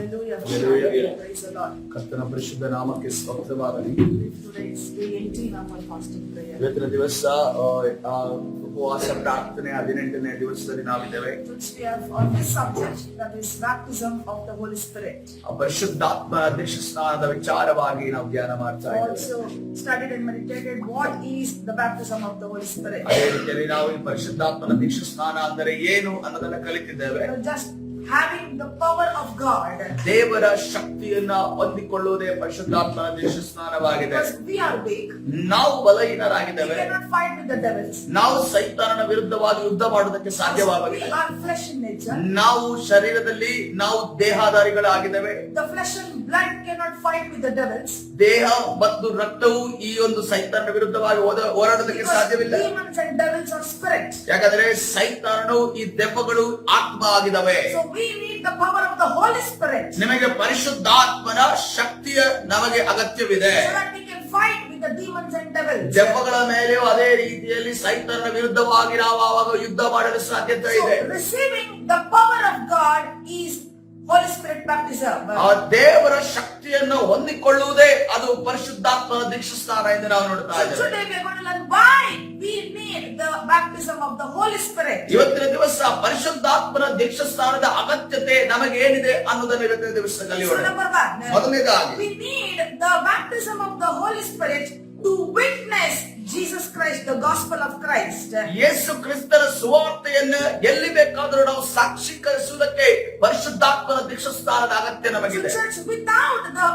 Hallelujah. Hallelujah. Praise the Lord. ಕರ್ತನ ಪರಿಶುದ್ಧ ನಾಮಕ್ಕೆ ಸ್ತೋತ್ರವಾಗಲಿ. Today is day 18 of our fasting prayer. ಇವತ್ತಿನ ದಿವಸ ಉಪವಾಸ ಪ್ರಾರ್ಥನೆ 18ನೇ ದಿವಸದಲ್ಲಿ ನಾವಿದ್ದೇವೆ. Which we have on this subject, that is baptism of the Holy Spirit. ಪರಿಶುದ್ಧಾತ್ಮ Deeksha ಸ್ನಾನದ ವಿಚಾರವಾಗಿ ನಾವು ಧ್ಯಾನ ಮಾಡ್ತಾ ಇದ್ದೇವೆ. Also studied and meditated what is the baptism of the Holy Spirit. ಅದೇ ರೀತಿಯಲ್ಲಿ ನಾವು ಈ ಪರಿಶುದ್ಧಾತ್ಮನ ದೀಕ್ಷ ಸ್ನಾನ ಅಂದರೆ ಏನು ಅನ್ನೋದನ್ನ ಕಲಿತಿದ್ದೇವೆ. Just having the power of God. ದೇವರ ಶಕ್ತಿಯನ್ನ ಹೊಂದಿಕೊಳ್ಳುವುದೇ ಪರಿಶುದ್ಧಾತ್ಮನ Deeksha ಸ್ನಾನವಾಗಿದೆ. Because we are weak. ನಾವು We ಬಲಹೀನರಾಗಿದ್ದೇವೆ. cannot fight with the devils. ನಾವು ಸೈತಾನನ ವಿರುದ್ಧವಾಗಿ ಯುದ್ಧ ಮಾಡುವುದಕ್ಕೆ ಸಾಧ್ಯವಾಗಲಿಲ್ಲ. We are flesh in nature. ನಾವು ಶರೀರದಲ್ಲಿ ನಾವು ದೇಹಾಧಾರಿಗಳಾಗಿದ್ದೇವೆ. The flesh and blood cannot fight with the devils. ದೇಹ ಮತ್ತು ರಕ್ತವು ಈ ಒಂದು ಸೈತಾನನ ವಿರುದ್ಧವಾಗಿ ಹೋರಾಡೋದಕ್ಕೆ Because ಸಾಧ್ಯವಿಲ್ಲ. demons and devils are spirits. ಯಾಕಂದ್ರೆ ಸೈತಾನನು ಈ ದೆವ್ವಗಳು ಆತ್ಮ ಆಗಿದವೆ. So we need the power of the Holy Spirit. ನಿಮಗೆ ಪರಿಶುದ್ಧಾತ್ಮನ ಶಕ್ತಿಯ ನಮಗೆ ಅಗತ್ಯವಿದೆ. So that we can fight with the demons and devils. ದೆವ್ವಗಳ ಮೇಲೆಯೂ ಅದೇ ರೀತಿಯಲ್ಲಿ ಸೈತಾನನ ವಿರುದ್ಧವಾಗಿ ನಾವು ಆವಾಗ ಯುದ್ಧ ಮಾಡಲು ಸಾಧ್ಯತೆ ಇದೆ. So receiving the power of God is Holy Spirit baptism. ಆ ದೇವರ ಶಕ್ತಿಯನ್ನು ಹೊಂದಿಕೊಳ್ಳುವುದೇ ಅದು ಪರಿಶುದ್ಧಾತ್ಮನ ದೀಕ್ಷಾ ಸ್ನಾನ ಎಂದು ನಾವು ನೋಡ್ತಾ So ಇದ್ದೇವೆ. today we are going to learn why we need the baptism of the Holy Spirit. ಇವತ್ತಿನ ದಿವಸ ಪರಿಶುದ್ಧಾತ್ಮನ ದೀಕ್ಷಾ ಸ್ನಾನದ ಅಗತ್ಯತೆ ನಮಗೆ ಏನಿದೆ ಅನ್ನೋದನ್ನು ಇವತ್ತಿನ ದಿವಸ So ಕಲಿಯೋಣ. number one, ಮೊದಲನೇದಾಗಿ we need the baptism of the Holy Spirit to witness Jesus Christ, the gospel of Christ. ಯೇಸು ಕ್ರಿಸ್ತನ ಸುವಾರ್ತೆಯನ್ನು ಎಲ್ಲಿ ಬೇಕಾದರೂ ನಾವು ಸಾಕ್ಷೀಕರಿಸುವುದಕ್ಕೆ ಪರಿಶುದ್ಧಾತ್ಮನ ದೀಕ್ಷಾ ಸ್ನಾನದ ಅಗತ್ಯ So ನಮಗಿದೆ. church, without the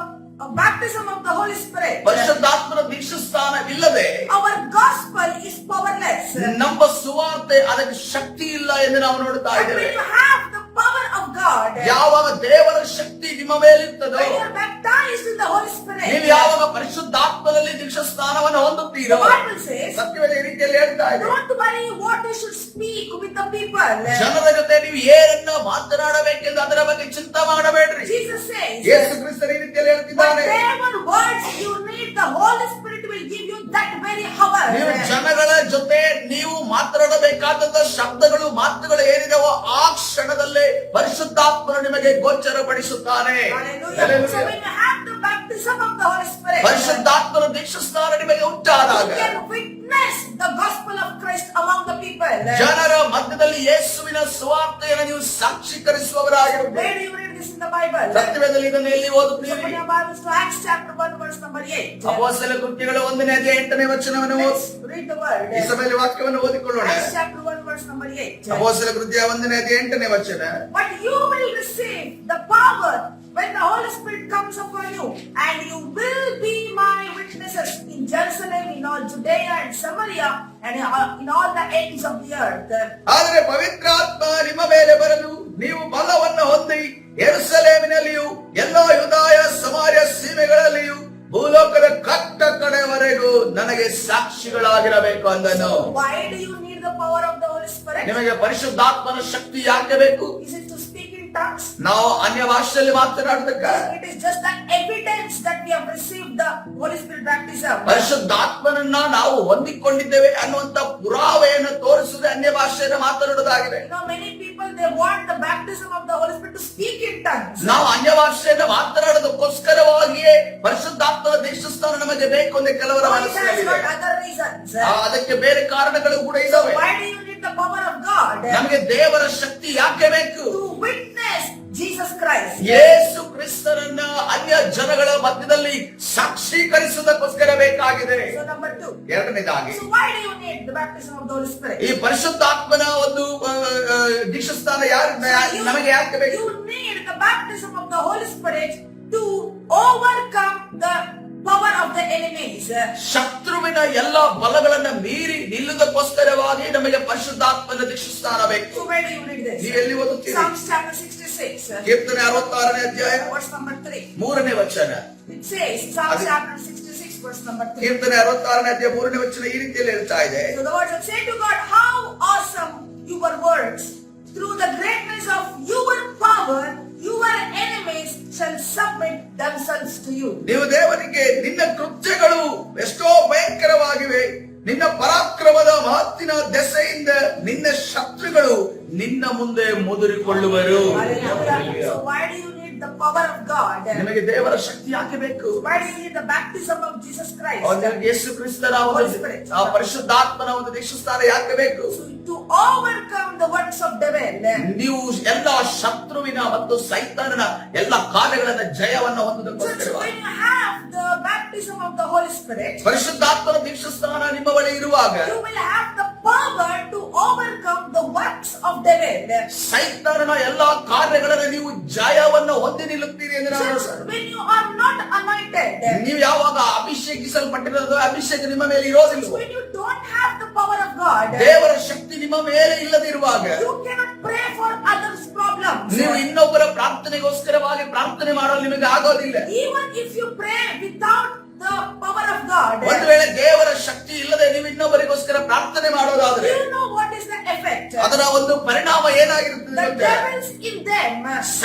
baptism of the Holy Spirit, ಪರಿಶುದ್ಧಾತ್ಮನ Diksha ಸ್ನಾನವಿಲ್ಲದೆ our gospel is powerless. ನಮ್ಮ ಸುವಾರ್ತೆ ಅದಕ್ಕೆ ಶಕ್ತಿ ಇಲ್ಲ ಎಂದು ನಾವು ನೋಡ್ತಾ And when ಇದ್ದೇವೆ. you have the power of God, ಯಾವಾಗ ದೇವರ ಶಕ್ತಿ ನಿಮ್ಮ ಮೇಲಿರ್ತದೋ, when you are baptized in the Holy Spirit, ನೀವು ಯಾವಾಗ ಪರಿಶುದ್ಧಾತ್ಮದಲ್ಲಿ ದೀಕ್ಷಾ ಸ್ನಾನವನ್ನು the ಹೊಂದುತ್ತೀರೋ, Bible says, ಸತ್ಯವೇದ ಈ ರೀತಿಯಲ್ಲಿ ಹೇಳ್ತಾ ಇದೆ. don't worry what you should speak with the people. ಜನರ ಜೊತೆ ನೀವು ಏನನ್ನ ಮಾತನಾಡಬೇಕೆಂದು ಅದರ ಬಗ್ಗೆ ಚಿಂತೆ ಮಾಡಬೇಡ್ರಿ. Jesus says, ಯೇಸು ಕ್ರಿಸ್ತರು ಈ ರೀತಿಯಲ್ಲಿ ಹೇಳ್ತಿದ್ದಾನೆ. whatever words you need, the Holy Spirit will give you that very hour. ನೀವು ಜನಗಳ ಜೊತೆ ನೀವು ಮಾತನಾಡಬೇಕಾದಂತ ಶಬ್ದಗಳು ಮಾತುಗಳು ಏನಿದಾವೋ ಆ ಕ್ಷಣದಲ್ಲೇ ಪರಿಶುದ್ಧಾತ್ಮನು ನಿಮಗೆ ಗೋಚರಪಡಿಸುತ್ತಾನೆ. Hallelujah. So when you have the baptism of the Holy Spirit, ಪರಿಶುದ್ಧಾತ್ಮನ ದೀಕ್ಷಾ ಸ್ನಾನ ನಿಮಗೆ ಉಂಟಾದಾಗ you can witness the gospel of Christ among the people. ಜನರ ಮಧ್ಯದಲ್ಲಿ ಯೇಸುವಿನ ಸುವಾರ್ತೆಯನ್ನು ನೀವು ಸಾಕ್ಷೀಕರಿಸುವವರಾಗಿರುತ್ತೀರಿ. Where do you read this in the Bible? ಸತ್ಯವೇದದಲ್ಲಿ ಇದನ್ನು ಎಲ್ಲಿ So ಓದುತ್ತೀರಿ? open your Bibles to Acts chapter 1 verse number 8. ಅಪೊಸ್ತಲ ಕೃತ್ಯಗಳ 1ನೇ ಅಧ್ಯಾಯ 8ನೇ ವಚನವನ್ನು Let's read the word. ಈ ಸಮಯದಲ್ಲಿ ವಾಕ್ಯವನ್ನು ಓದಿಕೊಳ್ಳೋಣ. Acts chapter 1 verse number 8. ಅಪೊಸ್ತಲ ಕೃತ್ಯ 1ನೇ ಅಧ್ಯಾಯ 8ನೇ ವಚನ. But you will receive the power when the Holy Spirit comes upon you, and you will be my witnesses in Jerusalem, in all Judea and Samaria, and in all the ends of the earth. ಆದರೆ ಪವಿತ್ರಾತ್ಮ ನಿಮ್ಮ ಮೇಲೆ ಬರಲು ನೀವು ಬಲವನ್ನು ಹೊಂದಿ ಯೆರೂಸಲೇಮಿನಲ್ಲಿಯೂ ಎಲ್ಲ ಯೂದಾಯ ಸಮಾರ್ಯ ಸೀಮೆಗಳಲ್ಲಿಯೂ ಭೂಲೋಕದ ಕಟ್ಟ ಕಡೆಯವರೆಗೂ ನನಗೆ ಸಾಕ್ಷಿಗಳಾಗಿರಬೇಕು ಅಂದನು. Why do you need the power of the Holy Spirit? ನಿಮಗೆ ಪರಿಶುದ್ಧಾತ್ಮನ ಶಕ್ತಿ ಯಾಕೆ ಬೇಕು? Is it to speak in tongues? ನಾವು ಅನ್ಯ ಭಾಷೆಯಲ್ಲಿ ಮಾತನಾಡತಕ್ಕ It is just the evidence that we have received the Holy Spirit baptism. ಪರಿಶುದ್ಧಾತ್ಮನನ್ನ ನಾವು ಹೊಂದಿಕೊಂಡಿದ್ದೇವೆ ಅನ್ನುವಂತ ಪುರಾವೆಯನ್ನು ತೋರಿಸುವುದು ಅನ್ಯ ಭಾಷೆಯನ್ನು ಮಾತನಾಡುವುದಾಗಿದೆ. You know, many people, they want the baptism of the Holy Spirit to speak in tongues. ನಾವು ಅನ್ಯ ಭಾಷೆಯನ್ನು ಮಾತನಾಡೋದಕ್ಕೋಸ್ಕರವಾಗಿಯೇ ಪರಿಶುದ್ಧಾತ್ಮನ ದೀಕ್ಷಾ ಸ್ನಾನ ನಮಗೆ ಬೇಕು ಎಂದು ಕೆಲವರ Or it has ಮನಸ್ಸಿನಲ್ಲಿದೆ. got other reasons. ಅದಕ್ಕೆ ಬೇರೆ ಕಾರಣಗಳು ಕೂಡ ಇದ್ದಾವೆ. Why do you need the power of God? ನಮಗೆ ದೇವರ ಶಕ್ತಿ ಯಾಕೆ ಬೇಕು? To witness Jesus Christ. ಯೇಸು ಕ್ರಿಸ್ತನನ್ನ ಅನ್ಯ ಜನಗಳ ಮಧ್ಯದಲ್ಲಿ ಸಾಕ್ಷೀಕರಿಸುವುದಕ್ಕೋಸ್ಕರ ಬೇಕಾಗಿದೆ. So number 2. ಎರಡನೇದಾಗಿ, So why do you need the baptism of the Holy Spirit? ಈ ಪರಿಶುದ್ಧಾತ್ಮನ ಒಂದು ದೀಕ್ಷಾ ಸ್ನಾನ ನಮಗೆ ಯಾಕೆ ಬೇಕು? You need the baptism of the Holy Spirit to overcome the power of the enemies. ಶತ್ರುವಿನ ಎಲ್ಲ ಬಲಗಳನ್ನ ಮೀರಿ ನಿಲ್ಲುವುದಕ್ಕೋಸ್ಕರವಾಗಿ ನಮಗೆ ಪರಿಶುದ್ಧಾತ್ಮನ ದೀಕ್ಷಾ ಸ್ನಾನ ಬೇಕು. So where do you need this? ನೀವು ಎಲ್ಲಿ ಓದುತ್ತೀರಿ? Psalms chapter 66. ಕೀರ್ತನೆ 66ನೇ ಅಧ್ಯಾಯ Verse number 3. 3ನೇ ವಚನ. It says, Psalms chapter 66 verse number 3. ಕೀರ್ತನೆ 66ನೇ ಅಧ್ಯಾಯ 3ನೇ ವಚನ ಈ ರೀತಿಯಲ್ಲಿ ಹೇಳ್ತಾ ಇದೆ. So the words that say to God, how awesome your words. Through the greatness of your power, your enemies shall submit themselves to you. ನೀವು ದೇವರಿಗೆ ನಿನ್ನ ಕೃತ್ಯಗಳು ಎಷ್ಟೋ ಭಯಂಕರವಾಗಿವೆ, ನಿನ್ನ ಪರಾಕ್ರಮದ ಮಹತ್ತಿನ ದೆಸೆಯಿಂದ ನಿನ್ನ ಶತ್ರುಗಳು ನಿನ್ನ ಮುಂದೆ ಮುದುರಿಕೊಳ್ಳುವರು. Hallelujah. So why do you need the power of God? ನಿಮಗೆ ದೇವರ ಶಕ್ತಿ ಯಾಕೆ ಬೇಕು? Why do you need the baptism of Jesus Christ? ನಿಮಗೆ ಯೇಸು ಕ್ರಿಸ್ತನ ಆ ಪರಿಶುದ್ಧಾತ್ಮನ ಒಂದು ದೀಕ್ಷಾಸ್ನಾನ ಯಾಕೆ ಬೇಕು? To overcome the works of devil. ನೀವು ಎಲ್ಲ ಶತ್ರುವಿನ ಮತ್ತು ಸೈತಾನನ ಎಲ್ಲ ಕಾರ್ಯಗಳನ್ನ ಜಯವನ್ನು So ಹೊಂದುವುದಕ್ಕೋಸ್ಕರ when you have the baptism of the Holy Spirit, ಪರಿಶುದ್ಧಾತ್ಮನ ದೀಕ್ಷಾಸ್ನಾನ ನಿಮ್ಮ ಬಳಿ ಇರುವಾಗ you will have the power to overcome the works of devil. ಸೈತಾನನ ಎಲ್ಲ ಕಾರ್ಯಗಳನ್ನು ನೀವು ಜಯವನ್ನು ಹೊಂದಿ ನಿಲ್ಲುತ್ತೀರಿ ಎಂದು ನಾನು Church, when you are not anointed, ನೀವು ಯಾವಾಗ ಅಭಿಷೇಕಿಸಲ್ಪಟ್ಟಿರೋದು ಅಭಿಷೇಕ ನಿಮ್ಮ ಮೇಲೆ ಇರೋದಿಲ್ಲ, when you don't have the power of God, ದೇವರ ಶಕ್ತಿ ನಿಮ್ಮ ಮೇಲೆ ಇಲ್ಲದಿರುವಾಗ you cannot pray for others' problems. ನೀವು ಇನ್ನೊಬ್ಬರ ಪ್ರಾರ್ಥನೆಗೋಸ್ಕರವಾಗಿ ಪ್ರಾರ್ಥನೆ ಮಾಡಲು ನಿಮಗೆ ಆಗೋದಿಲ್ಲ. Even if you pray without the power of God, ಒಂದು ವೇಳೆ ದೇವರ ಶಕ್ತಿ ಇಲ್ಲದೆ ನೀವು ಇನ್ನೊಬ್ಬರಿಗೋಸ್ಕರ ಪ್ರಾರ್ಥನೆ ಮಾಡೋದಾದ್ರೆ you know what is the effect? ಅದರ ಒಂದು ಪರಿಣಾಮ ಏನಾಗಿರುತ್ತದೆ The ಗೊತ್ತೇ? devils in them,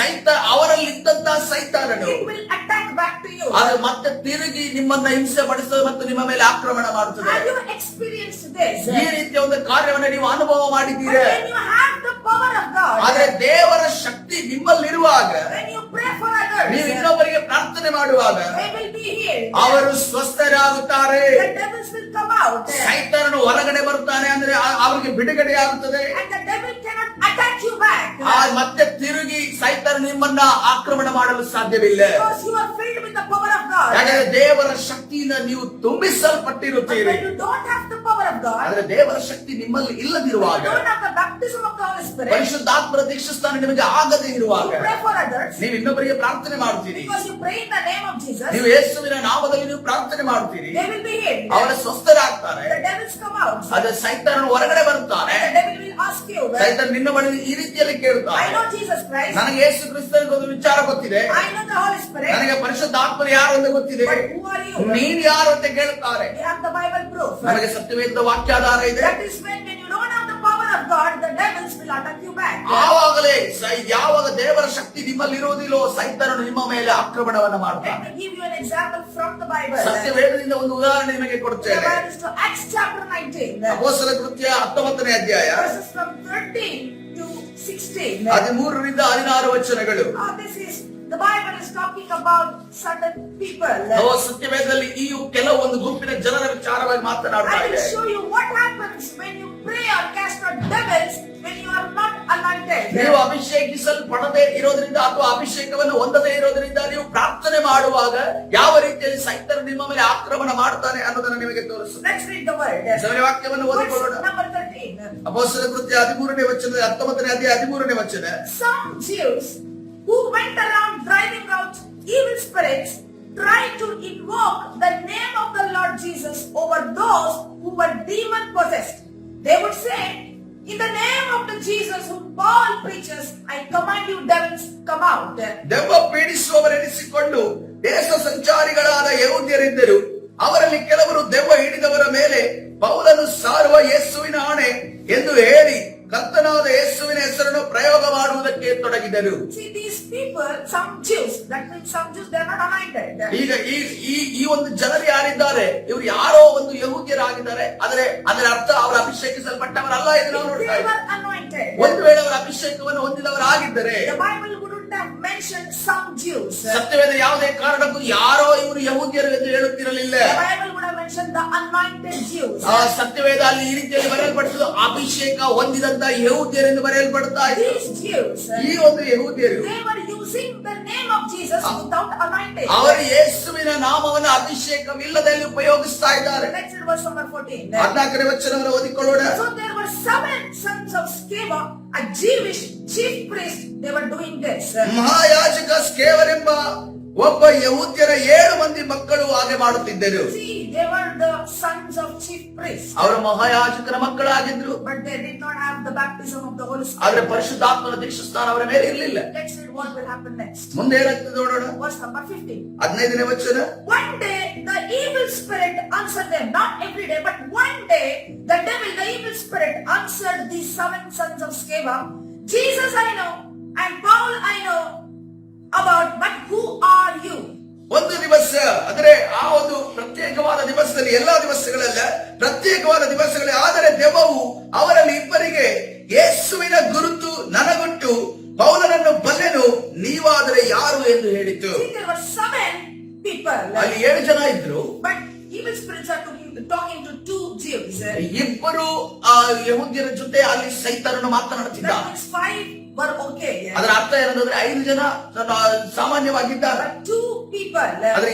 ಅವರಲ್ಲಿ ಇದ್ದಂತಹ ಸೈತಾನನು it will attack back to you. ಅದು ಮತ್ತೆ ತಿರುಗಿ ನಿಮ್ಮನ್ನ ಹಿಂಸೆ ಪಡಿಸುತ್ತದೆ ಮತ್ತು ನಿಮ್ಮ ಮೇಲೆ ಆಕ್ರಮಣ ಮಾಡುತ್ತದೆ. Have you experienced this? ಈ ರೀತಿಯ ಒಂದು ಕಾರ್ಯವನ್ನು ನೀವು ಅನುಭವ But ಮಾಡಿದ್ದೀರಾ? when you have the power of God, ಆದ್ರೆ ದೇವರ ಶಕ್ತಿ ನಿಮ್ಮಲ್ಲಿರುವಾಗ when you pray for others, ನೀವು ಇನ್ನೊಬ್ಬರಿಗೆ ಪ್ರಾರ್ಥನೆ ಮಾಡುವಾಗ they will be healed. ಅವರು ಸ್ವಸ್ಥರಾಗುತ್ತಾರೆ. The devils will come out. ಸೈತಾನನು ಹೊರಗಡೆ ಬರುತ್ತಾನೆ ಅಂದ್ರೆ ಅವರಿಗೆ ಬಿಡುಗಡೆ ಆಗುತ್ತದೆ. And the devil cannot attack you back. ಮತ್ತೆ ತಿರುಗಿ ಸೈತಾನ ನಿಮ್ಮನ್ನ ಆಕ್ರಮಣ ಮಾಡಲು ಸಾಧ್ಯವಿಲ್ಲ. Because you are filled with the power of God. ಯಾಕಂದ್ರೆ ದೇವರ ಶಕ್ತಿಯಿಂದ ನೀವು But ತುಂಬಿಸಲ್ಪಟ್ಟಿರುತ್ತೀರಿ. when you don't have the power of God, ಆದ್ರೆ ದೇವರ ಶಕ್ತಿ ನಿಮ್ಮಲ್ಲಿ you ಇಲ್ಲದಿರುವಾಗ, don't have the baptism of the Holy Spirit, ಪರಿಶುದ್ಧಾತ್ಮರ ದೀಕ್ಷಾಸ್ನಾನ ನಿಮಗೆ ಆಗದೆ you ಇರುವಾಗ pray for others. ನೀವು ಇನ್ನೊಬ್ಬರಿಗೆ ಪ್ರಾರ್ಥನೆ ಮಾಡ್ತೀರಿ. Because you pray in the name of Jesus, ನೀವು ಯೇಸುವಿನ ನಾಮದಲ್ಲಿ ನೀವು ಪ್ರಾರ್ಥನೆ ಮಾಡ್ತೀರಿ, they will be healed. ಅವರ ಸ್ವಸ್ಥರಾಗ್ತಾರೆ. The devils come out. ಅದೇ ಸೈತಾನನು ಹೊರಗಡೆ ಬರುತ್ತಾನೆ. And the devil will ask you, ಸೈತಾನ ನಿನ್ನ ಬಳಿ ಈ ರೀತಿಯಲ್ಲಿ ಕೇಳುತ್ತಾನೆ, I know Jesus Christ, ನನಗೆ ಯೇಸು ಕ್ರಿಸ್ತನಿಗೆ ಒಂದು ವಿಚಾರ ಗೊತ್ತಿದೆ, I know the Holy Spirit, ನನಗೆ ಪರಿಶುದ್ಧಾತ್ಮರು ಯಾರು ಅಂತ ಗೊತ್ತಿದೆ, but who are you? ನೀನು ಯಾರು ಅಂತ ಕೇಳುತ್ತಾರೆ. We have the Bible proof. ನಮಗೆ ಸತ್ಯವೇದ ವಾಕ್ಯಾಧಾರ ಇದೆ. That is when you don't have the power of God, the devils will attack you back. ಆವಾಗಲೇ ಯಾವಾಗ ದೇವರ ಶಕ್ತಿ ನಿಮ್ಮಲ್ಲಿ ಇರುವುದಿಲ್ಲೋ ಸೈತಾನನು ನಿಮ್ಮ ಮೇಲೆ ಆಕ್ರಮಣವನ್ನ Let ಮಾಡ್ತಾನೆ. me give you an example from the Bible. ಸತ್ಯವೇದದಿಂದ ಒಂದು ಉದಾಹರಣೆ ನಿಮಗೆ The ಕೊಡ್ತೇನೆ. Bible is to Acts chapter 19, ಅಪೊಸ್ತಲರ ಕೃತ್ಯ 19ನೇ ಅಧ್ಯಾಯ verses from 13 to 16. 13ರಿಂದ 16 ವಚನಗಳು. This is the Bible is talking about certain people. ಸತ್ಯವೇದದಲ್ಲಿ ಈ ಕೆಲವೊಂದು ಗುಂಪಿನ ಜನರ ವಿಚಾರವಾಗಿ ಮಾತನಾಡ್ತಾ I will ಇದೆ. show you what happens when you pray or cast out devils when you are not anointed. ನೀವು ಅಭಿಷೇಕಿಸಲ್ಪಡದೆ ಇರೋದ್ರಿಂದ ಅಥವಾ ಅಭಿಷೇಕವನ್ನು ಹೊಂದದೇ ಇರೋದ್ರಿಂದ ನೀವು ಪ್ರಾರ್ಥನೆ ಮಾಡುವಾಗ ಯಾವ ರೀತಿಯಲ್ಲಿ ಸೈತಾನ ನಿಮ್ಮ ಮೇಲೆ ಆಕ್ರಮಣ ಮಾಡ್ತಾನೆ ಅನ್ನೋದನ್ನ ನಿಮಗೆ ತೋರಿಸುತ್ತೆ. Let's read the word. ದೇವರ ವಾಕ್ಯವನ್ನು ಓದಿಕೊಳ್ಳೋಣ. Verse number 13. ಅಪೊಸ್ತಲರ ಕೃತ್ಯ 13ನೇ ವಚನ 19ನೇ ಅಧ್ಯಾಯ 13ನೇ ವಚನ. Some Jews who went around driving out evil spirits tried to invoke the name of the Lord Jesus over those who were demon possessed. They would say, in the name of the Jesus whom Paul preaches, I command you devils, come out. ದೆವ್ವ ಪೀಡಿಸುವವರೆನಿಸಿಕೊಂಡು ದೇಶ ಸಂಚಾರಿಗಳಾದ ಯಹೂದ್ಯರಿದ್ದರು. ಅವರಲ್ಲಿ ಕೆಲವರು ದೆವ್ವ ಹಿಡಿದವರ ಮೇಲೆ ಪೌಲನು ಸಾರುವ ಯೇಸುವಿನ ಆಣೆ ಎಂದು ಹೇಳಿ ಕರ್ತನಾದ ಯೇಸುವಿನ ಹೆಸರನ್ನು ಪ್ರಯೋಗ ಮಾಡುವುದಕ್ಕೆ ತೊಡಗಿದರು. See, these people, some Jews, that means some Jews, they are not anointed. ಈಗ ಈ ಒಂದು ಜನರು ಯಾರಿದ್ದಾರೆ, ಇವರು ಯಾರೋ ಒಂದು ಯಹೂದ್ಯರಾಗಿದ್ದಾರೆ. ಆದರೆ ಅದರ ಅರ್ಥ ಅವರು ಅಭಿಷೇಕಿಸಲ್ಪಟ್ಟವರಲ್ಲ ಎಂದು ನಾವು If ನೋಡ್ತಾ they ಇದ್ದೇವೆ. were anointed, ಒಂದು ವೇಳೆ ಅವರ ಅಭಿಷೇಕವನ್ನು ಹೊಂದಿದವರಾಗಿದ್ದರೆ the Bible wouldn't have mentioned some Jews. ಸತ್ಯವೇದ ಯಾವುದೇ ಕಾರಣಕ್ಕೂ ಯಾರೋ ಇವರು ಯಹೂದ್ಯರು ಎಂದು ಹೇಳುತ್ತಿರಲಿಲ್ಲ. The Bible would have mentioned the anointed Jews. ಆ ಸತ್ಯವೇದ ಅಲ್ಲಿ ಈ ರೀತಿಯಲ್ಲಿ ಬರೆಯಲ್ಪಟ್ಟದ್ದು ಅಭಿಷೇಕ ಹೊಂದಿದಂತ ಯಹೂದ್ಯರೆಂದು ಬರೆಯಲ್ಪಡ್ತಾ ಇದೆ. These Jews, ಈ ಒಂದು ಯಹೂದ್ಯರು they were using the name of Jesus without anointing. ಅವರು ಯೇಸುವಿನ ನಾಮವನ್ನು ಅಭಿಷೇಕವಿಲ್ಲದಲ್ಲಿ ಉಪಯೋಗಿಸ್ತಾ ಇದ್ದಾರೆ. Let's read verse number 14. 14ನೇ ವಚನವನ್ನು ಓದಿಕೊಳ್ಳೋಣ. So there were 7 sons of Sceva, a Jewish chief priest. They were doing this. ಮಹಾಯಾಜಕ ಸ್ಕೇವರೆಂಬ ಒಬ್ಬ ಯಹೂದ್ಯರ 7 ಮಂದಿ ಮಕ್ಕಳು ಹಾಗೆ ಮಾಡುತ್ತಿದ್ದರು. See, they were the sons of chief priests, ಅವರು ಮಹಾಯಾಜಕರ ಮಕ್ಕಳಾಗಿದ್ರು. but they did not have the baptism of the Holy ಆದ್ರೆ Spirit. ಪರಿಶುದ್ಧಾತ್ಮನ ದೀಕ್ಷಾಸ್ನಾನ ಅವರ ಮೇಲೆ ಇರಲಿಲ್ಲ. Let's read what will happen next. ಮುಂದೆ ಏನಾಗ್ತದೆ ನೋಡೋಣ. Verse number 15. 15ನೇ ವಚನ. One day the evil spirit answered them, not every day, but one day the devil, the evil spirit answered these 7 sons of Sceva, Jesus I know and Paul I know about, but who are you? ಒಂದು ದಿವಸ ಅಂದ್ರೆ ಆ ಒಂದು ಪ್ರತ್ಯೇಕವಾದ ದಿವಸದಲ್ಲಿ, ಎಲ್ಲಾ ದಿವಸಗಳಲ್ಲ, ಪ್ರತ್ಯೇಕವಾದ ದಿವಸಗಳೇ, ಆದರೆ ದೆವ್ವವು ಅವರಲ್ಲಿ ಇಬ್ಬರಿಗೆ ಯೇಸುವಿನ ಗುರುತು ನನಗುಂಟು, ಪೌಲನನ್ನು ಬಲ್ಲೆನು, ನೀವು ನೀವಾದರೆ ಯಾರು ಎಂದು ಹೇಳಿತು. See, there were 7 people. ಅಲ್ಲಿ 7 ಜನ ಇದ್ರು. But evil spirits are talking to 2 Jews. ಇಬ್ಬರು ಯಹೂದ್ಯರ ಜೊತೆ ಅಲ್ಲಿ ಸೈತಾನನು ಮಾತನಾಡುತ್ತಿದ್ದ. That means 5 were okay. ಅದರ ಅರ್ಥ ಏನಂದ್ರೆ 5 ಜನ ಸಾಮಾನ್ಯವಾಗಿದ್ದಾರೆ. But 2 people. ಆದ್ರೆ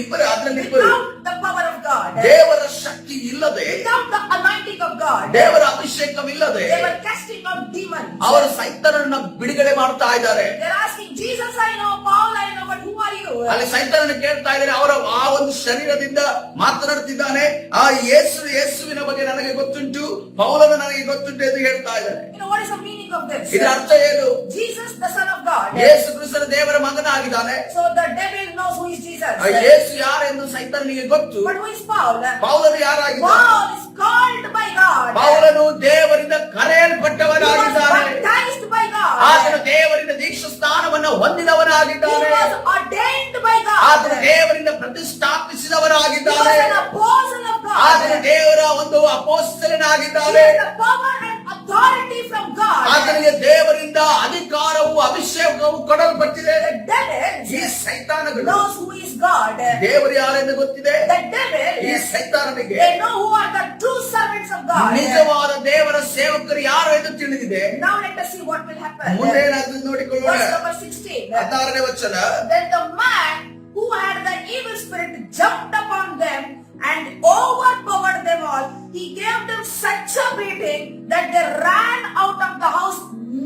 ಇಬ್ಬರು ಅದರಲ್ಲಿ ಇಬ್ಬರು without the power of God. ದೇವರ ಶಕ್ತಿ ಇಲ್ಲದೆ, Without the anointing of God. ದೇವರ ಅಭಿಷೇಕವಿಲ್ಲದೆ They were casting out demons. ಅವರು ಸೈತಾನನನ್ನ ಬಿಡುಗಡೆ ಮಾಡ್ತಾ ಇದ್ದಾರೆ. They're asking, Jesus I know, Paul I know, but who are you? ಅಲ್ಲಿ ಸೈತಾನನ ಕೇಳ್ತಾ ಇದ್ದಾರೆ. ಅವರ ಆ ಒಂದು ಶರೀರದಿಂದ ಮಾತನಾಡ್ತಿದ್ದಾನೆ. ಆ ಯೇಸುವಿನ ಬಗ್ಗೆ ನನಗೆ ಗೊತ್ತುಂಟು, ಪೌಲನ ನನಗೆ ಗೊತ್ತುಂಟು ಎಂದು ಹೇಳ್ತಾ ಇದ್ದಾರೆ. You know what is the meaning of this? ಇದರ ಅರ್ಥ ಏನು? Jesus the son of God. ಯೇಸು ಕ್ರಿಸ್ತನ ದೇವರ ಮಗನಾಗಿದ್ದಾನೆ. So the devil knows who is Jesus. ಯೇಸು ಯಾರೆಂದು ಸೈತಾನನಿಗೆ ಗೊತ್ತು. But who is Paul? ಪೌಲನು ಯಾರಾಗಿದ್ದಾನೆ? Paul is called by God. ಪೌಲನು ದೇವರಿಂದ He was ಕರೆಯಲ್ಪಟ್ಟವನಾಗಿದ್ದಾನೆ. baptized by God. ಆತನು ದೇವರಿಂದ ದೀಕ್ಷಾ ಸ್ಥಾನವನ್ನು He ಹೊಂದಿದವನಾಗಿದ್ದಾನೆ. was ordained by God. ಆತನು ದೇವರಿಂದ He ಪ್ರತಿಷ್ಠಾಪಿಸಿದವನಾಗಿದ್ದಾನೆ. was an apostle of God. ಆತನು ದೇವರ ಒಂದು He ಅಪೊಸ್ತಲನಾಗಿದ್ದಾನೆ. has the power and authority from God. ಆತನಿಗೆ ದೇವರಿಂದ ಅಧಿಕಾರವು ಅಭಿಷೇಕವು ಕೊಡಲ್ಪಟ್ಟಿದೆ. The devil ಈ ಸೈತಾನಗಳು knows who is God. ದೇವರು ಯಾರೆಂದು ಗೊತ್ತಿದೆ. The devil, ಈ ಸೈತಾನನಿಗೆ they know who are the true servants of God. ನಿಜವಾದ ದೇವರ ಸೇವಕರು ಯಾರು ಎಂದು ತಿಳಿದಿದೆ. Now let us see what will happen. ಮುಂದೆ ಏನಾದ್ರು ನೋಡಿಕೊಳ್ಳೋಣ. Verse number 16. 16ನೇ ವಚನ. Then the man who had the evil spirit jumped upon them and overpowered them all. He gave them such a beating that they ran out of the house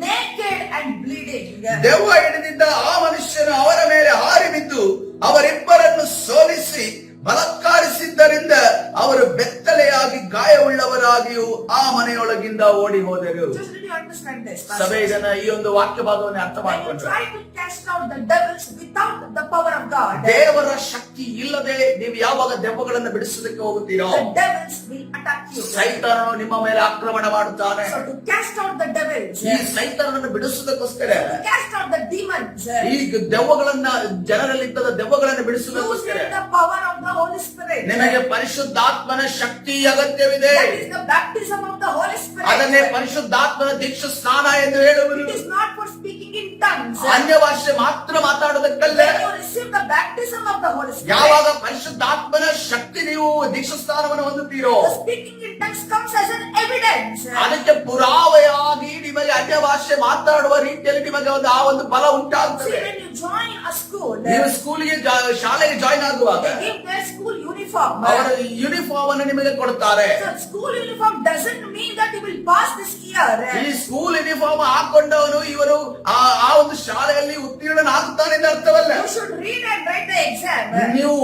naked and bleeding. ದೆವ್ವ ಹಿಡಿದಿದ್ದ ಆ ಮನುಷ್ಯನು ಅವರ ಮೇಲೆ ಹಾರಿ ಬಿದ್ದು ಅವರಿಬ್ಬರನ್ನು ಸೋಲಿಸಿ ಬಲಾತ್ಕಾರಿಸಿದ್ದರಿಂದ ಅವರು ಬೆತ್ತಲೆಯಾಗಿ ಗಾಯವುಳ್ಳವರಾಗಿಯೂ ಆ ಮನೆಯೊಳಗಿಂದ ಓಡಿ ಹೋದರು. Just did you understand this? ಸಭೆ ಜನ ಈ ಒಂದು ವಾಕ್ಯ ಭಾಗವನ್ನು ಅರ್ಥ When you ಮಾಡಿಕೊಂಡ್ರು. try to cast out the devils without the power of God, ದೇವರ ಶಕ್ತಿ ಇಲ್ಲದೆ ನೀವು ಯಾವಾಗ ದೆವ್ವಗಳನ್ನು ಬಿಡಿಸೋದಕ್ಕೆ ಹೋಗುತ್ತೀರೋ the devils will attack you. ಸೈತಾನನು ನಿಮ್ಮ ಮೇಲೆ ಆಕ್ರಮಣ ಮಾಡುತ್ತಾನೆ. So to cast out the devils, ಈ ಸೈತಾನನನ್ನು ಬಿಡಿಸುವುದಕ್ಕೋಸ್ಕರ, to cast out the demons, ಈ ದೆವ್ವಗಳನ್ನ ಜನರಲ್ಲಿದ್ದ ದೆವ್ವಗಳನ್ನು ಬಿಡಿಸುವುದಕ್ಕೋಸ್ಕರ using the power of the Holy Spirit. ನಿಮಗೆ ಪರಿಶುದ್ಧಾತ್ಮನ ಶಕ್ತಿ ಅಗತ್ಯವಿದೆ. That is the baptism of the Holy Spirit. ಅದನ್ನೇ ಪರಿಶುದ್ಧಾತ್ಮನ ದೀಕ್ಷಾ ಸ್ನಾನ ಎಂದು ಹೇಳುವರು. It is not for speaking in tongues. ಅನ್ಯ ಭಾಷೆ ಮಾತ್ರ ಮಾತಾಡೋದಕ್ಕಲ್ಲ. When you receive the baptism of the Holy Spirit, ಯಾವಾಗ ಪರಿಶುದ್ಧಾತ್ಮನ ಶಕ್ತಿ ನೀವು ದೀಕ್ಷಾ ಸ್ನಾನವನ್ನು ಹೊಂದುತ್ತೀರೋ, the speaking in tongues comes as an evidence. ಅದಕ್ಕೆ ಪುರಾವೆಯಾಗಿ ನಿಮಗೆ ಅನ್ಯ ಭಾಷೆ ಮಾತಾಡುವ ರೀತಿಯಲ್ಲಿ ನಿಮಗೆ ಆ ಒಂದು ಬಲ See, ಉಂಟಾಗುತ್ತದೆ. when you join a school, ನೀವು ಸ್ಕೂಲಿಗೆ ಶಾಲೆಗೆ ಜಾಯಿನ್ ಆಗುವಾಗ they give their school uniform. ಅವರ ಯೂನಿಫಾರ್ಮ್ ಅನ್ನು ನಿಮಗೆ ಕೊಡ್ತಾರೆ. So school uniform doesn't mean that you will pass this year. ಈ ಸ್ಕೂಲ್ ಯೂನಿಫಾರ್ಮ್ ಹಾಕೊಂಡವನು ಇವರು ಆ ಒಂದು ಶಾಲೆಯಲ್ಲಿ ಉತ್ತೀರ್ಣನಾಗುತ್ತಾನೆ ಎಂದು ಅರ್ಥವಲ್ಲ. You should read and write the exam. ನೀವು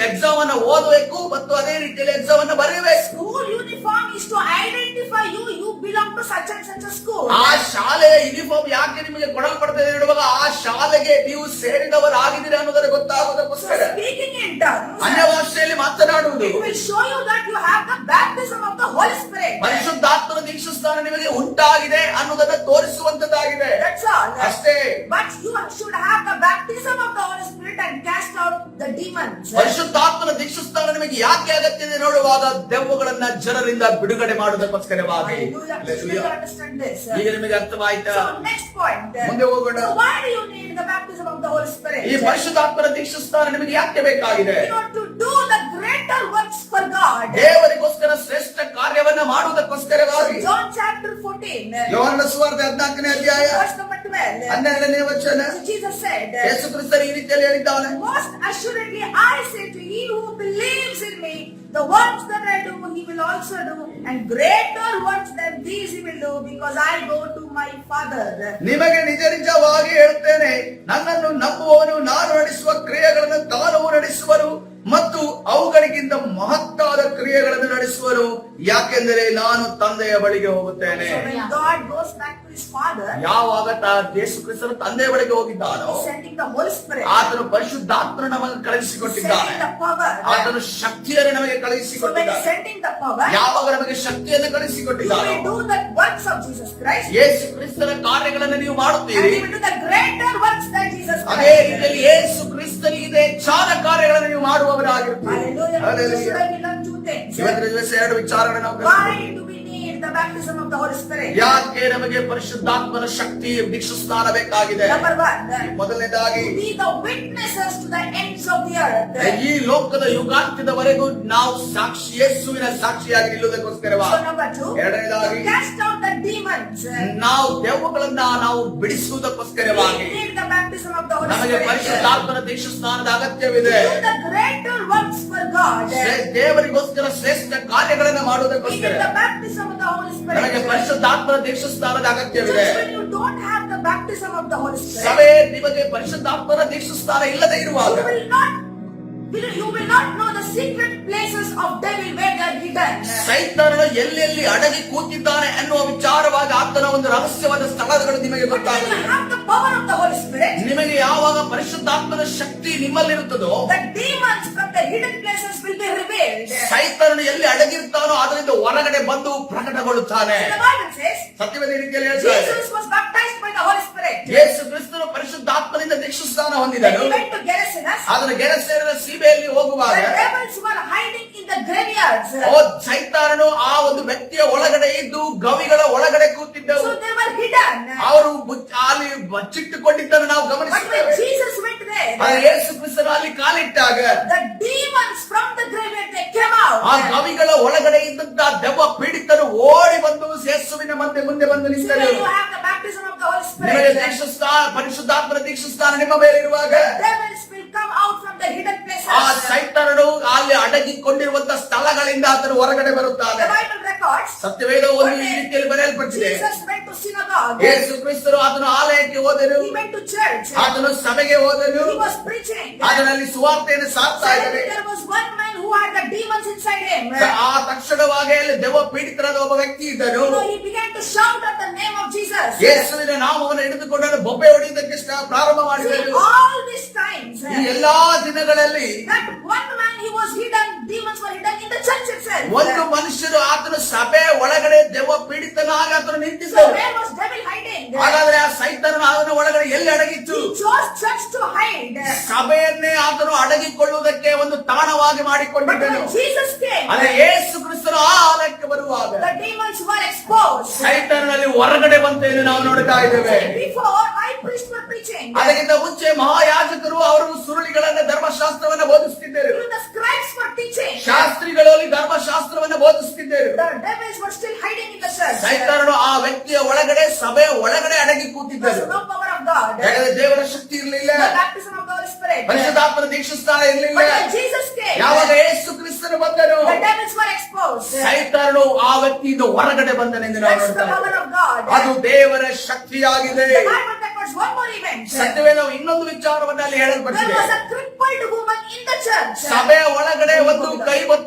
ಎಕ್ಸಾಮ್ ಅನ್ನು ಓದಬೇಕು ಮತ್ತು ಅದೇ ರೀತಿಯಲ್ಲಿ ಎಕ್ಸಾಮ್ ಅನ್ನು ಬರೆಯಬೇಕು. School uniform is to identify you belong to such and such a school. ಆ ಶಾಲೆಯ ಯೂನಿಫಾರ್ಮ್ ಯಾಕೆ ನಿಮಗೆ ಕೊಡಲ್ಪಡ್ತದೆ ಹೇಳುವಾಗ ಆ ಶಾಲೆಗೆ ನೀವು ಸೇರಿದವರಾಗಿದ್ದೀರಾ ಅನ್ನೋದರ So ಗೊತ್ತಾಗೋದಕ್ಕೋಸ್ಕರ speaking in tongues, ಅನ್ಯ ಭಾಷೆಯಲ್ಲಿ ಮಾತನಾಡುವುದು it will show you that you have the baptism of the Holy Spirit. ಪರಿಶುದ್ಧಾತ್ಮನ ದೀಕ್ಷಾ ಸ್ನಾನ ನಿಮಗೆ ಉಂಟಾಗಿದೆ ಅನ್ನೋದನ್ನ ತೋರಿಸುವಂತದ್ದಾಗಿದೆ. That's all. ಅಷ್ಟೇ. But you should have the baptism of the Holy Spirit and cast out the demons. ಪರಿಶುದ್ಧಾತ್ಮನ ದೀಕ್ಷಾ ಸ್ನಾನ ನಿಮಗೆ ಯಾಕೆ ಅಗತ್ಯತೆ ನೋಡುವಾಗ ದೆವ್ವಗಳನ್ನ ಜನರಿಂದ ಬಿಡುಗಡೆ ಮಾಡುವುದಕ್ಕೋಸ್ಕರವಾಗಿ. Hallelujah. Should you understand this? ಈಗ ನಿಮಗೆ ಅರ್ಥವಾಯ್ತಾ? So next point. ಮುಂದೆ ಹೋಗೋಣ. So why do you need the baptism of the Holy Spirit? ಈ ಪರಿಶುದ್ಧಾತ್ಮನ ದೀಕ್ಷಾ ಸ್ನಾನ ನಿಮಗೆ ಯಾಕೆ ಬೇಕಾಗಿದೆ? You know, to do the greater works for God. ದೇವರಿಗೋಸ್ಕರ ಶ್ರೇಷ್ಠ ಕಾರ್ಯವನ್ನ ಮಾಡುವುದಕ್ಕೋಸ್ಕರವಾಗಿ. John chapter 14. ಯೋಹಾನನ ಸುವಾರ್ತೆ 14ನೇ ಅಧ್ಯಾಯ Verse number 12. 12ನೇ ವಚನ. So Jesus said, ಯೇಸು ಕ್ರಿಸ್ತರು ಈ ರೀತಿಯಲ್ಲಿ ಹೇಳಿದ್ದಾನೆ. most assuredly I say to he who believes in me, the works that I do he will also do, and greater works than these he will do, because I go to my Father. ನಿಮಗೆ ನಿಜ ನಿಜವಾಗಿ ಹೇಳುತ್ತೇನೆ, ನನ್ನನ್ನು ನಂಬುವವನು ನಾನು ನಡೆಸುವ ಕ್ರಿಯೆಗಳನ್ನು ತಾನೂ ನಡೆಸುವನು ಮತ್ತು ಅವುಗಳಿಗಿಂತ ಮಹತ್ತಾದ ಕ್ರಿಯೆಗಳನ್ನು ನಡೆಸುವರು, ಯಾಕೆಂದರೆ ನಾನು ತಂದೆಯ ಬಳಿಗೆ ಹೋಗುತ್ತೇನೆ. So when God goes back to his Father, ಯಾವಾಗ ಯೇಸು ಕ್ರಿಸ್ತನು ತಂದೆಯ ಬಳಿಗೆ ಹೋಗಿದ್ದಾನೋ he's sending the Holy Spirit, ಆತನು ಪರಿಶುದ್ಧಾತ್ಮನ ನಮಗೆ ಕಳುಹಿಸಿಕೊಟ್ಟಿದ್ದಾನೆ. sending the power. ಆತನು ಶಕ್ತಿಯನ್ನು ನಮಗೆ So when ಕಳುಹಿಸಿಕೊಟ್ಟಿದ್ದಾನೆ. he's sending the power, ಯಾವಾಗ ನಮಗೆ ಶಕ್ತಿಯನ್ನು you ಕಳುಹಿಸಿಕೊಟ್ಟಿದ್ದಾನೆ, will do the works of Jesus Christ, ಯೇಸು ಕ್ರಿಸ್ತನ ಕಾರ್ಯಗಳನ್ನು ನೀವು and ಮಾಡುತ್ತೀರಿ. you will do the greater works than Jesus ಅದೇ Christ. ರೀತಿಯಲ್ಲಿ ಯೇಸು ಕ್ರಿಸ್ತನಿಗೆ ಹೆಚ್ಚಾದ ಕಾರ್ಯಗಳನ್ನು ನೀವು ಮಾಡುವವರಾಗಿರ್ತೀರಿ. Hallelujah. So Hallelujah. today we learn two things. ಇವತ್ತಿನ ದಿವಸ ಎರಡು ವಿಚಾರಗಳನ್ನು ನಾವು Why ಕಲಿತೇವೆ. do we need the baptism of the Holy Spirit? ಯಾಕೆ ನಮಗೆ ಪರಿಶುದ್ಧಾತ್ಮನ ಶಕ್ತಿ ದೀಕ್ಷಾಸ್ನಾನ ಬೇಕಾಗಿದೆ? Number one, ಮೊದಲನೇದಾಗಿ to be the witnesses to the ends of the earth. ಈ ಲೋಕದ ಯುಗಾಂತ್ಯದವರೆಗೂ ನಾವು ಸಾಕ್ಷಿ ಯೇಸುವಿನ ಸಾಕ್ಷಿಯಾಗಿ ನಿಲ್ಲುವುದಕ್ಕೋಸ್ಕರವಾಗಿ. So number two, ಎರಡನೇದಾಗಿ to cast out the demons. ನಾವು ದೆವ್ವಗಳನ್ನ ನಾವು ಬಿಡಿಸುವುದಕ್ಕೋಸ್ಕರವಾಗಿ We need the baptism of the Holy ನಮಗೆ Spirit. ಪರಿಶುದ್ಧಾತ್ಮನ ದೀಕ್ಷಾಸ್ನಾನದ ಅಗತ್ಯವಿದೆ. To do the greater works for God. ದೇವರಿಗೋಸ್ಕರ ಶ್ರೇಷ್ಠ ಕಾರ್ಯಗಳನ್ನ We ಮಾಡುವುದಕ್ಕೋಸ್ಕರ need the baptism of the Holy ನಮಗೆ Spirit. ಪರಿಶುದ್ಧಾತ್ಮನ ದೀಕ್ಷಾಸ್ನಾನದ ಅಗತ್ಯವಿದೆ. Just when you don't have the baptism of the Holy Spirit, ಸಭೆ ನಿಮಗೆ ಪರಿಶುದ್ಧಾತ್ಮನ ದೀಕ್ಷಾಸ್ನಾನ ಇಲ್ಲದೆ ಇರುವಾಗ you will not know the secret places of devil where they are hidden. ಸೈತಾನನು ಎಲ್ಲೆಲ್ಲಿ ಅಡಗಿ ಕೂತಿದ್ದಾನೆ ಅನ್ನುವ ವಿಚಾರವಾಗಿ ಆತನ ಒಂದು ರಹಸ್ಯವಾದ ಸ್ಥಳಗಳು ನಿಮಗೆ But when you ಗೊತ್ತಾಗುತ್ತದೆ. have the power of the Holy Spirit, ನಿಮಗೆ ಯಾವಾಗ ಪರಿಶುದ್ಧಾತ್ಮನ ಶಕ್ತಿ ನಿಮ್ಮಲ್ಲಿರುತ್ತದೋ the demons from the hidden places will be revealed. ಸೈತಾನನು ಎಲ್ಲಿ ಅಡಗಿರ್ತಾನೋ ಅದರಿಂದ ಹೊರಗಡೆ ಬಂದು ಪ್ರಕಟಗೊಳ್ಳುತ್ತಾನೆ. The Bible says ಸತ್ಯವಾದ ರೀತಿಯಲ್ಲಿ ಹೇಳ್ತಾರೆ, Jesus was baptized by the Holy Spirit. ಯೇಸು ಕ್ರಿಸ್ತನು ಪರಿಶುದ್ಧಾತ್ಮನಿಂದ ದೀಕ್ಷಾಸ್ನಾನ When ಹೊಂದಿದನು. he went to Gerasenes, ಅದರ ಗೆರಸೇನನ ಸೀಬೆಯಲ್ಲಿ ಹೋಗುವಾಗ the devils were hiding in the graveyards. ಸೈತಾನನು ಆ ಒಂದು ವ್ಯಕ್ತಿಯ ಒಳಗಡೆ ಇದ್ದು ಗವಿಗಳ ಒಳಗಡೆ ಕೂತಿದ್ದವು. So they were hidden. ಅವರು ಅಲ್ಲಿ ಬಚ್ಚಿಟ್ಟುಕೊಂಡಿದ್ದನ್ನು ನಾವು But when ಗಮನಿಸುತ್ತೇವೆ. Jesus went there, ಆದರೆ ಯೇಸು ಕ್ರಿಸ್ತನು ಅಲ್ಲಿ ಕಾಲಿಟ್ಟಾಗ the demons from the graveyard they came out. ಆ ಗವಿಗಳ ಒಳಗಡೆ ಇದ್ದಂತ ದೆವ್ವ ಪೀಡಿತರು ಓಡಿ ಬಂದು ಯೇಸುವಿನ ಮುಂದೆ ಬಂದು So ನಿಂತರು. when you have the baptism of the Holy ನಿಮಗೆ Spirit, ದೀಕ್ಷಾಸ್ನಾನ ಪರಿಶುದ್ಧಾತ್ಮನ ದೀಕ್ಷಾಸ್ನಾನ ನಿಮ್ಮ ಮೇಲೆ ಇರುವಾಗ the devils will come out from the hidden places. ಆ ಸೈತಾನನು ಅಲ್ಲಿ ಅಡಗಿಕೊಂಡಿರುವಂತ ಸ್ಥಳಗಳಿಂದ ಆತನು ಹೊರಗಡೆ ಬರುತ್ತಾನೆ. The Bible records ಸತ್ಯವೇದ ಒಂದು ಈ ರೀತಿಯಲ್ಲಿ ಬರೆಯಲ್ಪಟ್ಟಿದೆ. Jesus went to synagogue. ಯೇಸು ಕ್ರಿಸ್ತನು ಆತನು ಆಲಯಕ್ಕೆ ಹೋದನು, He went to church. ಆತನು ಸಭೆಗೆ ಹೋದನು, He was preaching. ಅದರಲ್ಲಿ ಸುವಾರ್ತೆಯನ್ನು ಸಾರ್ತಾ Suddenly ಇದ್ದಾನೆ. there was one man who had the demons inside him. ಆ ತಕ್ಷಣವಾಗಿ ಅಲ್ಲಿ ದೆವ್ವ ಪೀಡಿತರಾದ ಒಬ್ಬ ವ್ಯಕ್ತಿ ಇದ್ದನು. He began to shout at the name of Jesus. ಯೇಸುವಿನ ನಾಮವನ್ನು ಹಿಡಿದುಕೊಂಡು ಬೊಬ್ಬೆ ಹೊಡೆಯುವುದಕ್ಕೆ ಪ್ರಾರಂಭ See, ಮಾಡಿದನು. all these times, ಈ ಎಲ್ಲಾ ದಿನಗಳಲ್ಲಿ that one man he was hidden, demons were hidden in the church itself. ಒಂದು ಮನುಷ್ಯರು ಆತನ ಸಭೆ ಒಳಗಡೆ ದೆವ್ವ ಪೀಡಿತನಾಗಿ ಆತನು So ನಿಂತಿದ್ದನು. where was devil hiding? ಹಾಗಾದ್ರೆ ಆ ಸೈತಾನನು ಅವನ ಒಳಗಡೆ ಎಲ್ಲಿ ಅಡಗಿತ್ತು? He chose church to hide. ಸಭೆಯನ್ನೇ ಆತನು ಅಡಗಿಕೊಳ್ಳುವುದಕ್ಕೆ ಒಂದು ತಾಣವಾಗಿ But ಮಾಡಿಕೊಂಡಿದ್ದನು. when Jesus came, ಅದೇ ಯೇಸು ಕ್ರಿಸ್ತನು ಆ ಆಲಯಕ್ಕೆ ಬರುವಾಗ the demons were exposed. ಸೈತಾನನಲ್ಲಿ ಹೊರಗಡೆ ಬಂತು ಎಂದು ನಾವು ನೋಡ್ತಾ ಇದ್ದೇವೆ. Before, high priests were preaching. ಅದಕ್ಕಿಂತ ಮುಂಚೆ ಮಹಾಯಾಜಕರು ಅವರು ಸುರುಳಿಗಳನ್ನ ಧರ್ಮಶಾಸ್ತ್ರವನ್ನ ಬೋಧಿಸುತ್ತಿದ್ದರು. Even the scribes were teaching. ಶಾಸ್ತ್ರಿಗಳಲ್ಲಿ ಧರ್ಮಶಾಸ್ತ್ರವನ್ನ ಬೋಧಿಸುತ್ತಿದ್ದರು. The devils were still hiding in the church. ಸೈತಾನನು ಆ ವ್ಯಕ್ತಿಯ ಒಳಗಡೆ ಸಭೆಯ ಒಳಗಡೆ ಅಡಗಿ There was ಕೂತಿದ್ದರು. no power of God. ಯಾಕಂದ್ರೆ ದೇವರ ಶಕ್ತಿ ಇರಲಿಲ್ಲ, The baptism of the Holy Spirit. ಪರಿಶುದ್ಧಾತ್ಮನ ದೀಕ್ಷಾಸ್ನಾನ ಇರಲಿಲ್ಲ. But when Jesus came, ಯಾವಾಗ ಯೇಸು ಕ್ರಿಸ್ತನು ಬಂದನು, the devils were exposed. ಸೈತಾನನು ಆ ವ್ಯಕ್ತಿಯಿಂದ ಹೊರಗಡೆ ಬಂದನೆಂದು ನಾವು That's the ನೋಡ್ತಾ power ಇದ್ದೇವೆ. of God. ಅದು ದೇವರ ಶಕ್ತಿಯಾಗಿದೆ. The Bible records one more event. ಸತ್ಯವೇ ನಾವು ಇನ್ನೊಂದು ವಿಚಾರವನ್ನ ಅಲ್ಲಿ There ಹೇಳಲ್ಪಟ್ಟಿದೆ. was a crippled woman in the church. ಸಭೆಯ ಒಳಗಡೆ ಒಂದು ಕೈ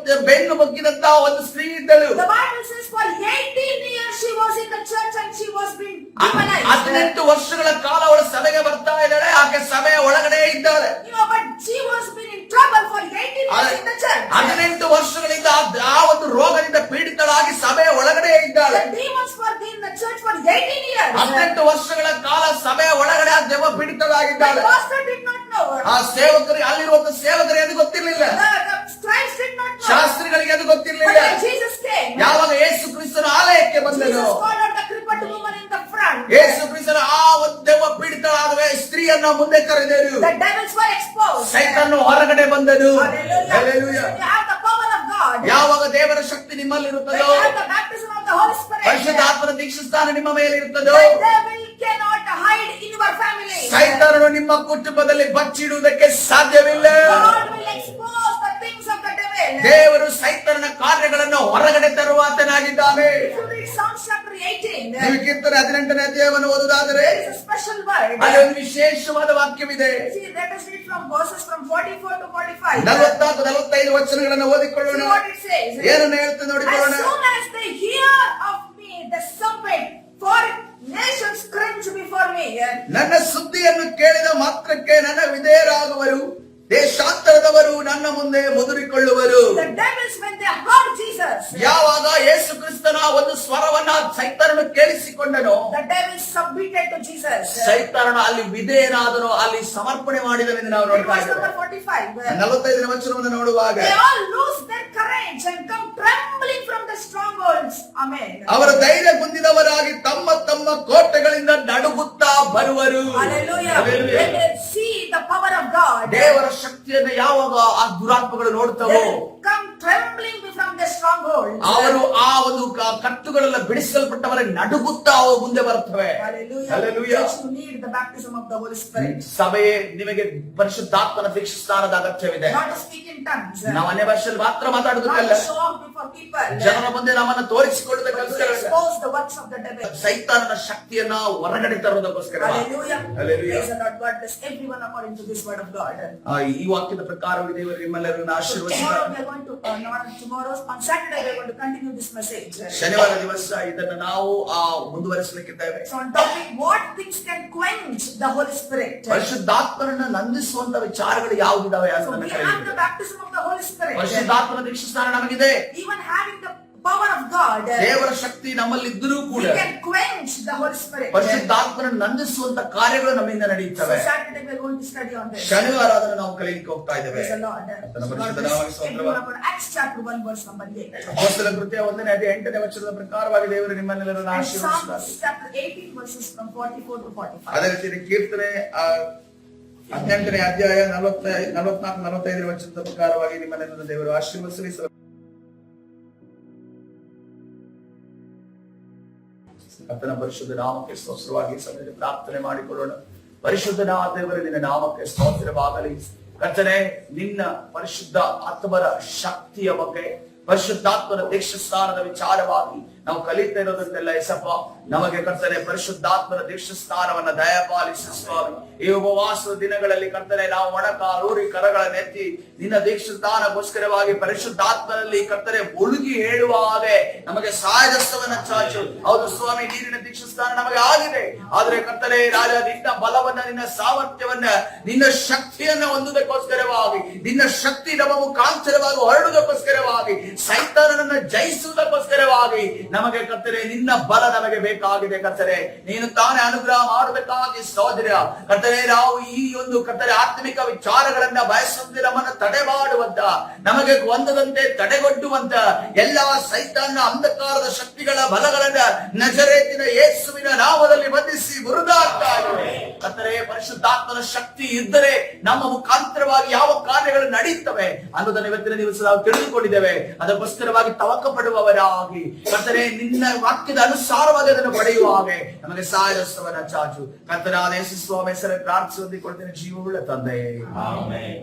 ಬೆನ್ನು ಬಗ್ಗಿದಂತಹ ಒಂದು ಸ್ತ್ರೀ ಇದ್ದಳು. The Bible says for 18 years she was in the church and she was being demonized. 18 ವರ್ಷಗಳ ಕಾಲ ಅವಳು ಸಭೆಗೆ ಬರ್ತಾ ಇದ್ದಾಳೆ. ಆಕೆ ಸಭೆಯ ಒಳಗಡೆ ಇದ್ದಾಳೆ. But she was been in trouble for 18 years in the church. 18 ವರ್ಷಗಳಿಂದ ಆ ಒಂದು ರೋಗದಿಂದ ಪೀಡಿತಳಾಗಿ ಸಭೆಯ ಒಳಗಡೆ ಇದ್ದಾಳೆ. The demons were in the church for 18 years. 18 ವರ್ಷಗಳ ಕಾಲ ಸಭೆಯ ಒಳಗಡೆ ಆ ದೆವ್ವ ಪೀಡಿತಳಾಗಿದ್ದಾಳೆ. The pastor did not know. ಆ ಸೇವಕರು ಅಲ್ಲಿರುವಂತ ಸೇವಕರಿಗೆ ಅದು ಗೊತ್ತಿರಲಿಲ್ಲ, The scribes did not know. ಶಾಸ್ತ್ರಿಗಳಿಗೆ ಅದು But ಗೊತ್ತಿರಲಿಲ್ಲ. when Jesus came, ಯಾವಾಗ ಯೇಸು ಕ್ರಿಸ್ತನ ಆಲಯಕ್ಕೆ ಬಂದನು, Jesus called out the crippled woman in the front. ಯೇಸು ಕ್ರಿಸ್ತನ ಆ ಒಂದು ದೆವ್ವ ಪೀಡಿತಳಾದ ಸ್ತ್ರೀಯನ್ನ ಮುಂದೆ ಕರೆದರು. The devils were exposed. ಸೈತಾನನು ಹೊರಗಡೆ ಬಂದನು. Hallelujah. Hallelujah. When you have the power of God, ಯಾವಾಗ ದೇವರ ಶಕ್ತಿ when ನಿಮ್ಮಲ್ಲಿರುತ್ತದೋ, you have the baptism of the Holy Spirit, ಪರಿಶುದ್ಧಾತ್ಮನ ದೀಕ್ಷಾಸ್ನಾನ ನಿಮ್ಮ ಮೇಲೆ ಇರುತ್ತದೋ, the devil cannot hide in your family. ಸೈತಾನನು ನಿಮ್ಮ ಕುಟುಂಬದಲ್ಲಿ ಬಚ್ಚಿಡುವುದಕ್ಕೆ ಸಾಧ್ಯವಿಲ್ಲ. God will expose the things of the devil. ದೇವರು ಸೈತಾನನ ಕಾರ್ಯಗಳನ್ನು ಹೊರಗಡೆ ತರುವಾತನಾಗಿದ್ದಾನೆ. If you read Psalms chapter 18, ನೀವು ಕೀರ್ತನೆ 18ನೇ ಅಧ್ಯಾಯವನ್ನು ಓದುವುದಾದರೆ there is a special word. ಅಲ್ಲಿ ಒಂದು ವಿಶೇಷವಾದ ವಾಕ್ಯವಿದೆ. See, let us read from verses from 44 to 45. 44-45 ವಚನಗಳನ್ನು ಓದಿಕೊಳ್ಳೋಣ. See what it says. ಏನನ್ನು ಹೇಳ್ತದೆ As ನೋಡಿಕೊಳ್ಳೋಣ. soon as they hear of me, the trumpet, for nations cringe before me. ನನ್ನ ಸುದ್ದಿಯನ್ನು ಕೇಳಿದ ಮಾತ್ರಕ್ಕೆ ನನ್ನ ವಿಧೇಯರಾಗುವರು, ದೇಶಾಂತರದವರು ನನ್ನ ಮುಂದೆ ಮುದುರಿಕೊಳ್ಳುವರು. The devils, when they heard Jesus, ಯಾವಾಗ ಯೇಸು ಕ್ರಿಸ್ತನ ಒಂದು ಸ್ವರವನ್ನ ಸೈತಾನನು ಕೇಳಿಸಿಕೊಂಡನು, the devil submitted to Jesus. ಸೈತಾನನು ಅಲ್ಲಿ ವಿಧೇಯನಾದನು, ಅಲ್ಲಿ ಸಮರ್ಪಣೆ ಮಾಡಿದನೆಂದು ನಾವು In ನೋಡ್ತಾ verse ಇದ್ದೇವೆ. number 45, 45ನೇ ವಚನವನ್ನು ನೋಡುವಾಗ they all lose their courage and come trembling from the strongholds. Amen. ಅವರ ಧೈರ್ಯ ಕುಂದಿದವರಾಗಿ ತಮ್ಮ ತಮ್ಮ ಕೋಟೆಗಳಿಂದ ನಡುಗುತ್ತಾ ಬರುವರು. Hallelujah. Hallelujah. When they see the power of God, ದೇವರ ಶಕ್ತಿಯನ್ನು ಯಾವಾಗ ಆ ದುರಾತ್ಮಗಳು they ನೋಡ್ತಾವೋ, will come trembling from the strongholds. ಅವರು ಆ ಒಂದು ಕಟ್ಟುಗಳೆಲ್ಲ ಬಿಡಿಸಲ್ಪಟ್ಟವರ ನಡುಗುತ್ತಾ ಅವು ಮುಂದೆ ಬರ್ತವೆ. Hallelujah. Hallelujah. Church, you need the baptism of the Holy Spirit. ಸಭೆಯೇ ನಿಮಗೆ ಪರಿಶುದ್ಧಾತ್ಮನ ದೀಕ್ಷಾಸ್ನಾನದ ಅಗತ್ಯವಿದೆ. Not to speak in tongues. ನಾವು ಅನ್ಯ ಭಾಷೆಯಲ್ಲಿ ಮಾತ್ರ Not ಮಾತಾಡುವುದಕ್ಕಲ್ಲ, to show off before people. ಜನರ ಮುಂದೆ ನಮ್ಮನ್ನು But to ತೋರಿಸಿಕೊಳ್ಳುವುದಕ್ಕೋಸ್ಕರ, expose the works of the devil. ಸೈತಾನನ ಶಕ್ತಿಯನ್ನ ಹೊರಗಡೆ ತರುವುದಕ್ಕೋಸ್ಕರ. Hallelujah. Hallelujah. Praise the Lord. God bless everyone according to this word of God. ಈ ವಾಕ್ಯದ ಪ್ರಕಾರವಾಗಿ ದೇವರು ನಿಮ್ಮೆಲ್ಲರನ್ನು So ಆಶೀರ್ವದಿಸಿದ್ದಾರೆ. tomorrow we are going to, tomorrow on Saturday we are going to continue this message. ಶನಿವಾರ ದಿವಸ ಇದನ್ನು ನಾವು ಮುಂದುವರಿಸಲಿಕ್ಕಿದ್ದೇವೆ. So on topic, what things can quench the Holy Spirit? ಪರಿಶುದ್ಧಾತ್ಮನನ್ನ ನಂದಿಸುವಂತ ವಿಚಾರಗಳು ಯಾವುದಿದಾವೆ So ಅಂತ we have the baptism of the Holy Spirit. ಪರಿಶುದ್ಧಾತ್ಮನ ದೀಕ್ಷಾಸ್ನಾನ ನಮಗಿದೆ. Even having the power of God, ದೇವರ ಶಕ್ತಿ ನಮ್ಮಲ್ಲಿದ್ದರೂ we ಕೂಡ can quench the Holy Spirit. ಪರಿಶುದ್ಧಾತ್ಮನ ನಂದಿಸುವಂತ ಕಾರ್ಯಗಳು ನಮ್ಮಿಂದ So ನಡೆಯುತ್ತವೆ. Saturday we are going to study on this. ಶನಿವಾರ ಅದನ್ನು ನಾವು ಕಲಿಯಲಿಕ್ಕೆ ಹೋಗ್ತಾ ಇದ್ದೇವೆ. Praise the Lord. ಕರ್ತನ God ಪರಿಶುದ್ಧ bless ನಾಮಕ್ಕೆ ಸ್ತೋತ್ರವಾಗಲಿ. everyone according to Acts chapter 1 verse number 8. ಅಪೊಸ್ತಲರ ಕೃತ್ಯ 1ನೇ ಅಧ್ಯಾಯ 8ನೇ ವಚನದ ಪ್ರಕಾರವಾಗಿ ದೇವರು ನಿಮ್ಮನ್ನೆಲ್ಲರನ್ನು And ಆಶೀರ್ವದಿಸಿದ್ದಾರೆ. Psalms chapter 18 verses from 44 to 45. ಅದೇ ರೀತಿ ಕೀರ್ತನೆ 18ನೇ ಅಧ್ಯಾಯ 44-45 ವಚನದ ಪ್ರಕಾರವಾಗಿ ನಿಮ್ಮನ್ನೆಲ್ಲರನ್ನು ದೇವರು ಆಶೀರ್ವದಿಸಲಿ. ಕರ್ತನ ಪರಿಶುದ್ಧ ನಾಮಕ್ಕೆ ಸ್ತೋತ್ರವಾಗಿ ಸಭೆಯಲ್ಲಿ ಪ್ರಾರ್ಥನೆ ಮಾಡಿಕೊಳ್ಳೋಣ. ಪರಿಶುದ್ಧನಾದ ದೇವರೇ, ನಿನ್ನ ನಾಮಕ್ಕೆ ಸ್ತೋತ್ರವಾಗಲಿ. ಕರ್ತನೇ, ನಿನ್ನ ಪರಿಶುದ್ಧ ಆತ್ಮರ ಶಕ್ತಿಯ ಬಗ್ಗೆ, ಪರಿಶುದ್ಧಾತ್ಮನ ದೀಕ್ಷಾಸ್ನಾನದ ವಿಚಾರವಾಗಿ ನಾವು ಕಲಿತಾ ಇರೋದನ್ನೆಲ್ಲ ಎಸಪ್ಪ ನಮಗೆ ಕರ್ತನೆ ಪರಿಶುದ್ಧಾತ್ಮನ ದೀಕ್ಷಾಸ್ನಾನವನ್ನ ದಯಪಾಲಿಸಿ ಸ್ವಾಮಿ. ಈ ಉಪವಾಸದ ದಿನಗಳಲ್ಲಿ ಕರ್ತನೆ ನಾವು ಮೊಣಕಾಲೂರಿ ಕರಗಳನ್ನೆತ್ತಿ ನಿನ್ನ ದೀಕ್ಷಾಸ್ನಾನಕ್ಕೋಸ್ಕರವಾಗಿ ಪರಿಶುದ್ಧಾತ್ಮನಲ್ಲಿ ಕರ್ತನೆ ಮುಳುಗಿ ಹೇಳುವ ಹಾಗೆ ನಮಗೆ ಸಹಾಯದಸ್ತವನ್ನ ಚಾಚು. ಹೌದು ಸ್ವಾಮಿ, ನೀರಿನ ದೀಕ್ಷಾಸ್ನಾನ ನಮಗೆ ಆಗಿದೆ, ಆದ್ರೆ ಕರ್ತನೆ ರಾಜ ನಿನ್ನ ಬಲವನ್ನ, ನಿನ್ನ ಸಾಮರ್ಥ್ಯವನ್ನ, ನಿನ್ನ ಶಕ್ತಿಯನ್ನ ಹೊಂದುವುದಕ್ಕೋಸ್ಕರವಾಗಿ, ನಿನ್ನ ಶಕ್ತಿ ನಮ್ಮ ಮುಖಾಂತರವಾಗಿ ಹೊರಡುವುದಕ್ಕೋಸ್ಕರವಾಗಿ, ಸೈತಾನನನ್ನ ಜಯಿಸುವುದಕ್ಕೋಸ್ಕರವಾಗಿ ನಮಗೆ ಕರ್ತನೆ ನಿನ್ನ ಬಲ ನಮಗೆ ಬೇಕಾಗಿದೆ. ಕರ್ತನೆ ನೀನು ತಾನೇ ಅನುಗ್ರಹ ಮಾಡಬೇಕಾಗಿ ಸಹೋದರ ಕರ್ತನೆ, ನಾವು ಈ ಒಂದು ಕರ್ತನೆ ಆತ್ಮಿಕ ವಿಚಾರಗಳನ್ನ ಬಯಸುವಂತೆ ನಮ್ಮನ್ನು ತಡೆ ಮಾಡುವಂತ, ನಮಗೆ ಹೊಂದದಂತೆ ತಡೆಗಟ್ಟುವಂತ ಎಲ್ಲಾ ಸೈತಾನ ಅಂಧಕಾರದ ಶಕ್ತಿಗಳ ಬಲಗಳನ್ನ ನಜರೇತಿನ ಯೇಸುವಿನ ನಾಮದಲ್ಲಿ ಬಂಧಿಸಿ ಮುರಿದಾಡ್ತಾ ಇದ್ದೇವೆ. ಕರ್ತನೆ, ಪರಿಶುದ್ಧಾತ್ಮನ ಶಕ್ತಿ ಇದ್ದರೆ ನಮ್ಮ ಮುಖಾಂತರವಾಗಿ ಯಾವ ಕಾರ್ಯಗಳು ನಡೆಯುತ್ತವೆ ಅನ್ನೋದನ್ನ ಇವತ್ತಿನ ದಿವಸ ನಾವು ತಿಳಿದುಕೊಂಡಿದ್ದೇವೆ. ಅದಕ್ಕೋಸ್ಕರವಾಗಿ ತವಕ ಪಡುವವರಾಗಿ ಕರ್ತನೆ ನಿನ್ನ ವಾಕ್ಯದ ಅನುಸಾರವಾಗಿ ಅದನ್ನು ಪಡೆಯುವ ಹಾಗೆ ನಮಗೆ ಸಹಾಯದಸ್ತವನ್ನ ಚಾಚು. ಕರ್ತನಾದ ಯೇಸು ಸ್ವಾಮಿ ಹೆಸರಲ್ಲಿ ಪ್ರಾರ್ಥಿಸಿ ಹೊಂದಿಕೊಳ್ತೇನೆ, ಜೀವವುಳ್ಳ ತಂದೆಯೇ, ಆಮೆನ್.